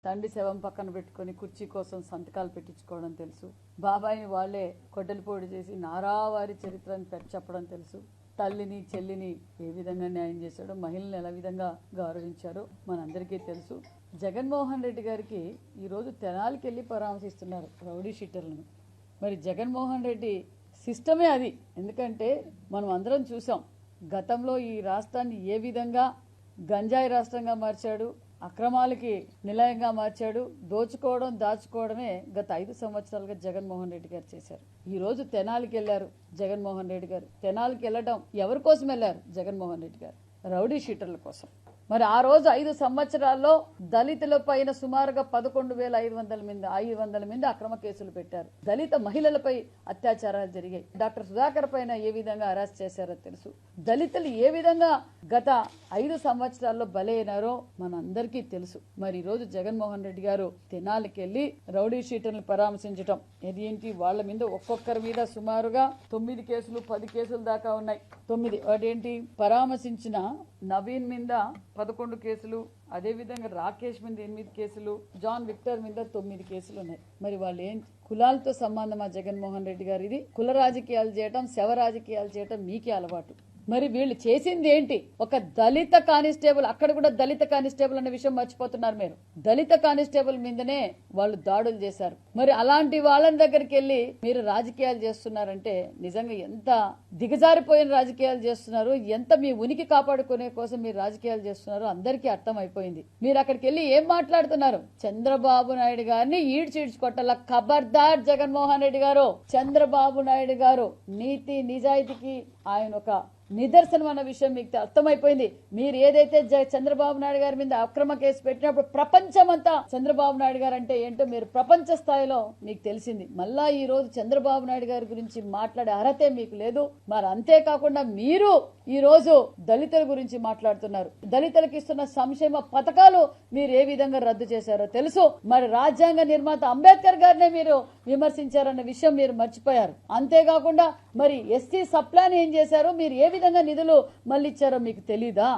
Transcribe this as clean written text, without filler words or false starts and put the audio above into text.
తండ్రి శవం పక్కన పెట్టుకొని కుర్చీ కోసం సంతకాలు పెట్టించుకోవడం తెలుసు. బాబాయిని వాళ్లే కొడ్డలిపోటు చేసి నారావారి చరిత్రను చెప్పడం తెలుసు. తల్లిని చెల్లిని ఏ విధంగా న్యాయం చేశాడో, మహిళలను ఎలా విధంగా గౌరవించారో మనందరికీ తెలుసు. జగన్మోహన్ రెడ్డి గారికి ఈరోజు తెనాలికి వెళ్ళి పరామర్శిస్తున్నారు రౌడీ షీటర్లను. మరి జగన్మోహన్ రెడ్డి సిస్టమే అది. ఎందుకంటే మనం అందరం చూసాం గతంలో ఈ రాష్ట్రాన్ని ఏ విధంగా గంజాయి రాష్ట్రంగా మార్చాడు, అక్రమాలకి నిలయంగా మార్చాడు. దోచుకోవడం దాచుకోవడమే గత 5 సంవత్సరాలుగా జగన్మోహన్ రెడ్డి గారు చేశారు. ఈ రోజు తెనాలికి వెళ్లారు జగన్మోహన్ రెడ్డి గారు. తెనాలికి వెళ్ళడం ఎవరి కోసం వెళ్లారు? జగన్మోహన్ రెడ్డి గారు రౌడీ షీటర్ల కోసం. మరి ఆ రోజు 5 సంవత్సరాల్లో దళితుల పైన సుమారుగా 11,500 మంది అక్రమ కేసులు పెట్టారు. దళిత మహిళలపై అత్యాచారాలు జరిగాయి. డాక్టర్ సుధాకర్ పైన ఏ విధంగా అరెస్ట్ చేశారో తెలుసు. దళితులు ఏ విధంగా గత 5 సంవత్సరాల్లో బలైనారో మనందరికీ తెలుసు. మరి ఈ రోజు జగన్మోహన్ రెడ్డి గారు తెనాలికి వెళ్లి రౌడీ షీటర్లను పరామర్శించడం ఏంటి? వాళ్ళ మీద ఒక్కొక్కరి మీద సుమారుగా 9 కేసులు 10 కేసులు దాకా ఉన్నాయి. 9 అదేంటి? పరామర్శించిన నవీన్ మీద 11 కేసులు, అదేవిధంగా రాకేష్ మీద 8 కేసులు, జాన్ విక్టర్ మీద 9 కేసులు ఉన్నాయి. మరి వాళ్ళు ఏం కులాలతో సంబంధమా జగన్మోహన్ రెడ్డి గారు? ఇది కుల రాజకీయాలు చేయటం, శవ రాజకీయాలు చేయటం మీకే అలవాటు. మరి వీళ్ళు చేసింది ఏంటి? ఒక దళిత కానిస్టేబుల్, అక్కడ కూడా దళిత కానిస్టేబుల్ అనే విషయం మర్చిపోతున్నారు మీరు. దళిత కానిస్టేబుల్ మీదనే వాళ్ళు దాడులు చేశారు. మరి అలాంటి వాళ్ళని దగ్గరికి వెళ్ళి మీరు రాజకీయాలు చేస్తున్నారంటే నిజంగా ఎంత దిగజారిపోయిన రాజకీయాలు చేస్తున్నారు, ఎంత మీ ఉనికి కాపాడుకునే కోసం మీరు రాజకీయాలు చేస్తున్నారో అందరికీ అర్థమైపోయింది. మీరు అక్కడికి వెళ్ళి ఏం మాట్లాడుతున్నారు? చంద్రబాబు నాయుడు గారిని ఈడ్చికొట్టాల. ఖబర్దార్ జగన్మోహన్ రెడ్డి గారు. చంద్రబాబు నాయుడు గారు నీతి నిజాయితీకి ఆయన ఒక నిదర్శనం అన్న విషయం మీకు అర్థమైపోయింది. మీరు ఏదైతే చంద్రబాబు నాయుడు గారి మీద అక్రమ కేసు పెట్టినప్పుడు ప్రపంచమంతా చంద్రబాబు నాయుడు గారు అంటే ఏంటో మీరు ప్రపంచ స్థాయిలో మీకు తెలిసింది. మళ్ళా ఈ రోజు చంద్రబాబు నాయుడు గారి గురించి మాట్లాడే అర్హతే మీకు లేదు. మరి అంతేకాకుండా మీరు ఈ రోజు దళితుల గురించి మాట్లాడుతున్నారు. దళితులకు ఇస్తున్న సంక్షేమ పథకాలు మీరు ఏ విధంగా రద్దు చేశారో తెలుసు. మరి రాజ్యాంగ నిర్మాత అంబేద్కర్ గారినే మీరు విమర్శించారన్న విషయం మీరు మర్చిపోయారు. అంతేకాకుండా మరి ఎస్సీ సప్లాన్ ఏం చేశారో, మీరు ఏ విధంగా నిధులు మళ్ళీ ఇచ్చారో మీకు తెలీదా?